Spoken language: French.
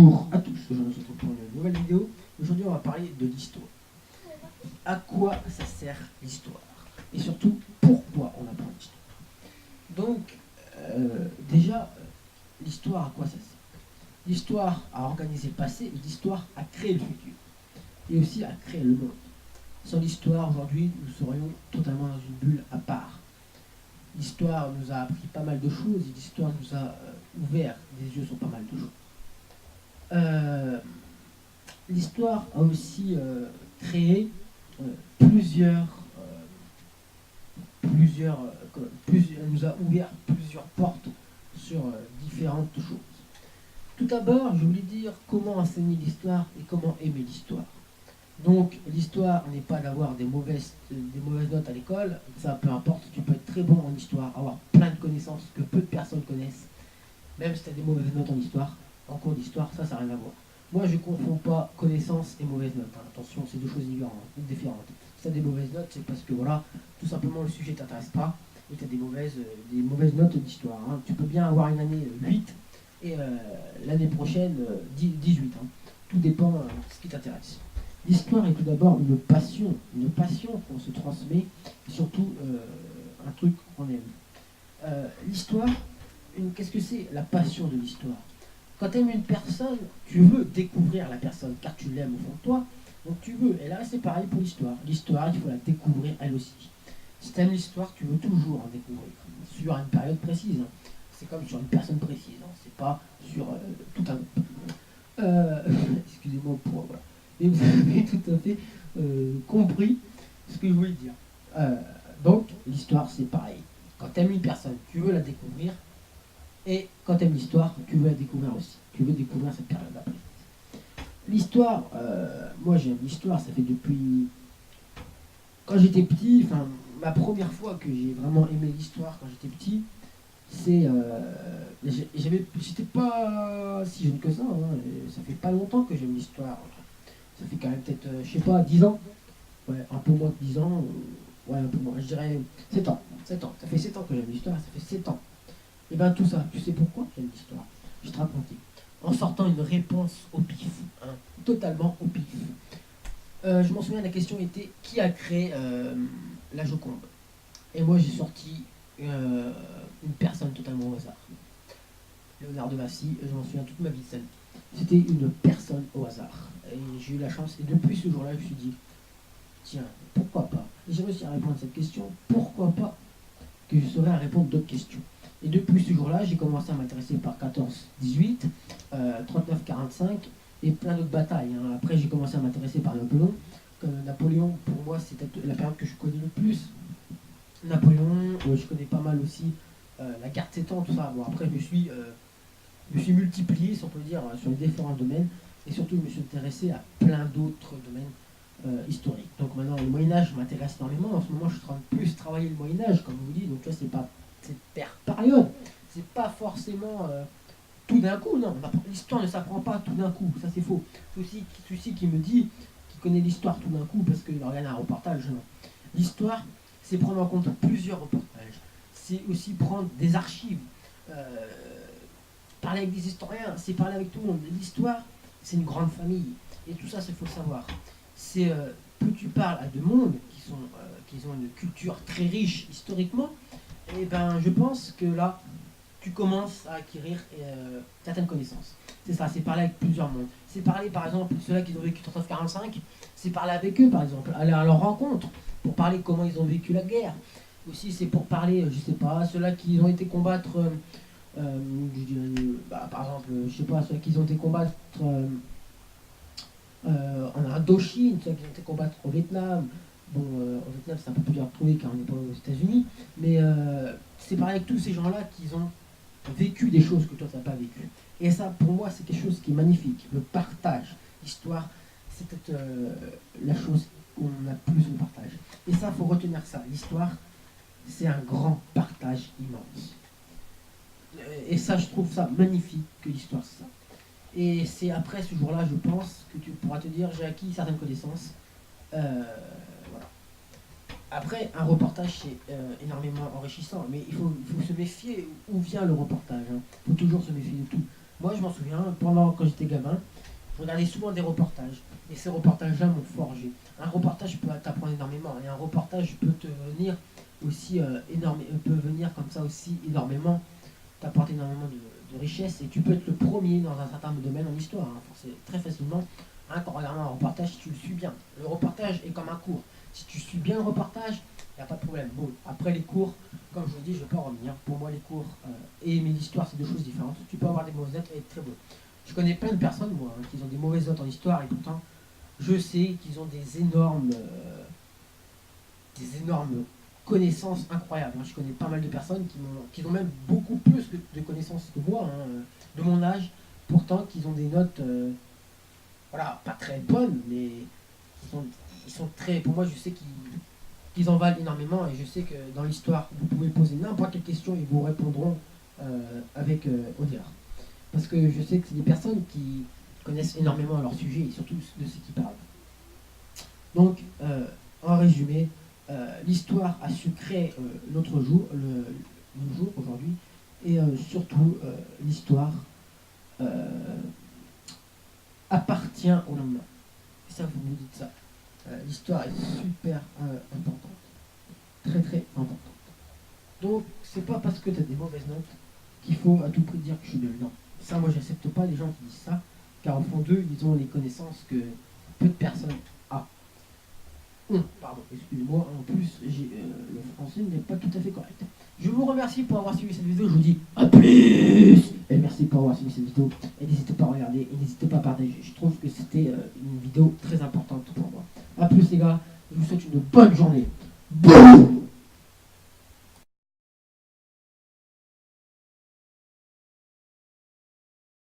Bonjour à tous, aujourd'hui on se retrouve pour une nouvelle vidéo. Aujourd'hui on va parler de l'histoire. À quoi ça sert l'histoire? Et surtout, pourquoi on apprend l'histoire? Donc, déjà, l'histoire à quoi ça sert? L'histoire à organiser le passé et l'histoire à créer le futur. Et aussi à créer le monde. Sans l'histoire, aujourd'hui, nous serions totalement dans une bulle à part. L'histoire nous a appris pas mal de choses et l'histoire nous a ouvert les yeux sur pas mal de choses. L'histoire a aussi créé plusieurs, elle nous a ouvert plusieurs portes sur différentes choses. Tout d'abord, je voulais dire comment enseigner l'histoire et comment aimer l'histoire. Donc, l'histoire n'est pas d'avoir des mauvaises notes à l'école, ça peu importe, tu peux être très bon en histoire, avoir plein de connaissances que peu de personnes connaissent, même si tu as des mauvaises notes en histoire, en cours d'histoire, ça n'a rien à voir. Moi, je ne confonds pas connaissances et mauvaises notes. Hein. Attention, c'est deux choses différentes. Si tu as des mauvaises notes, c'est parce que, voilà, tout simplement, le sujet ne t'intéresse pas et tu as des mauvaises notes d'histoire. Hein. Tu peux bien avoir une année 8 et l'année prochaine 18. Hein. Tout dépend de ce qui t'intéresse. L'histoire est tout d'abord une passion qu'on se transmet et surtout un truc qu'on aime. L'histoire, qu'est-ce que c'est la passion de l'histoire? Quand tu aimes une personne, tu veux découvrir la personne car tu l'aimes au fond de toi, donc tu veux. Et là, c'est pareil pour l'histoire. L'histoire, il faut la découvrir elle aussi. Si tu aimes l'histoire, tu veux toujours en découvrir, sur une période précise. Hein. C'est comme sur une personne précise, hein. C'est pas sur tout un... excusez-moi pour... Voilà. Et vous avez tout à fait compris ce que je voulais dire. Donc, l'histoire, c'est pareil. Quand tu aimes une personne, tu veux la découvrir. Et quand tu aimes l'histoire, tu veux la découvrir aussi. Tu veux découvrir cette période après. L'histoire, moi j'aime l'histoire, ça fait depuis... Quand j'étais petit, enfin, ma première fois que j'ai vraiment aimé l'histoire quand j'étais petit, c'est... j'étais pas si jeune que ça, hein, ça fait pas longtemps que j'aime l'histoire. Ça fait quand même peut-être, je sais pas, 10 ans. Ouais, un peu moins que 10 ans. Ouais, un peu moins, je dirais 7 ans. 7 ans. Ça fait 7 ans que j'aime l'histoire, ça fait 7 ans. Et bien tout ça, tu sais pourquoi j'aime l'histoire? Je vais te raconter. En sortant une réponse au pif, hein, totalement au pif. Je m'en souviens, la question était qui a créé la Joconde? Et moi j'ai sorti une personne totalement au hasard. Léonard de Vinci, je m'en souviens toute ma vie de celle. C'était une personne au hasard. Et j'ai eu la chance, et depuis ce jour-là, je me suis dit, tiens, pourquoi pas? Et j'ai réussi à répondre à cette question, pourquoi pas que je saurais à répondre d'autres questions. Et depuis ce jour-là, j'ai commencé à m'intéresser par 14-18, 39-45 et plein d'autres batailles. Hein. Après, j'ai commencé à m'intéresser par Napoléon. Napoléon, pour moi, c'était la période que je connais le plus. Napoléon, je connais pas mal aussi la guerre de 7 ans, tout ça. Bon, après, je me suis multiplié, si on peut dire, sur les différents domaines. Et surtout, je me suis intéressé à plein d'autres domaines historiques. Donc maintenant, le Moyen-Âge m'intéresse énormément. En ce moment, je suis en train de plus travailler le Moyen-Âge, comme je vous dis. Donc, tu vois, c'est pas cette période. C'est pas forcément tout d'un coup, non. L'histoire ne s'apprend pas tout d'un coup, ça c'est faux. Celui qui me dit qu'il connaît l'histoire tout d'un coup parce qu'il regarde un reportage, non. L'histoire, c'est prendre en compte plusieurs reportages. C'est aussi prendre des archives, parler avec des historiens, c'est parler avec tout le monde. L'histoire, c'est une grande famille. Et tout ça, il faut le savoir. C'est plus tu parles à deux mondes qui ont une culture très riche historiquement, et ben je pense que là, tu commences à acquérir certaines connaissances. C'est ça, c'est parler avec plusieurs mondes. C'est parler, par exemple, ceux-là qui ont vécu 39-45, c'est parler avec eux, par exemple, aller à leur rencontre, pour parler comment ils ont vécu la guerre. Aussi, c'est pour parler, je sais pas, ceux-là qui ont été combattre, par exemple, je sais pas, ceux-là qui ont été combattre en Indochine, ceux qui ont été combattre au Vietnam. Bon, au Vietnam, c'est un peu plus dur à trouver car on n'est pas aux États-Unis, mais c'est pareil avec tous ces gens-là qui ont vécu des choses que toi, tu n'as pas vécues. Et ça, pour moi, c'est quelque chose qui est magnifique. Le partage, l'histoire, c'est peut-être la chose qu'on a plus de partage. Et ça, il faut retenir ça. L'histoire, c'est un grand partage immense. Et ça, je trouve ça magnifique que l'histoire, c'est ça. Et c'est après ce jour-là, je pense, que tu pourras te dire, j'ai acquis certaines connaissances. Voilà. Après, un reportage, c'est énormément enrichissant, mais il faut se méfier où vient le reportage. Hein. Il faut toujours se méfier de tout. Moi, je m'en souviens, quand j'étais gamin, je regardais souvent des reportages. Et ces reportages-là m'ont forgé. Un reportage peut t'apprendre énormément. Et un reportage peut te venir aussi peut venir comme ça aussi énormément, t'apporter énormément de richesse. Et tu peux être le premier dans un certain domaine en histoire. Hein. C'est très facilement. Hein, quand on regarde un reportage, si tu le suis bien. Le reportage est comme un cours. Si tu suis bien le reportage, il n'y a pas de problème. Bon, après les cours, comme je vous dis, je ne vais pas en revenir. Pour moi, les cours et aimer l'histoire, c'est deux choses différentes. Tu peux avoir des mauvaises notes et être très bon. Je connais plein de personnes, moi, hein, qui ont des mauvaises notes en histoire et pourtant, je sais qu'ils ont des énormes connaissances incroyables. Hein. Je connais pas mal de personnes qui ont même beaucoup plus de connaissances que moi, hein, de mon âge, pourtant qu'ils ont des notes, voilà, pas très bonnes, mais ils sont très. Pour moi, je sais qu'ils en valent énormément et je sais que dans l'histoire, vous pouvez poser n'importe quelle question et ils vous répondront avec honneur. Parce que je sais que c'est des personnes qui connaissent énormément leur sujet et surtout de ce qu'ils parlent. Donc, en résumé, l'histoire a su créer notre jour, le jour aujourd'hui, et surtout l'histoire appartient au lendemain. Et ça, vous me dites ça. L'histoire est super importante, très très importante. Donc, c'est pas parce que tu as des mauvaises notes qu'il faut à tout prix dire que je suis nul. Non, ça, moi, j'accepte pas les gens qui disent ça, car au fond d'eux, ils ont les connaissances que peu de personnes ont. Pardon, excusez-moi, en plus, le français n'est pas tout à fait correct. Je vous remercie pour avoir suivi cette vidéo, je vous dis à plus. Et merci pour avoir suivi cette vidéo, et n'hésitez pas à regarder, et n'hésitez pas à partager. Je trouve que c'était une vidéo très importante pour moi. A plus les gars, je vous souhaite une bonne journée. Boum.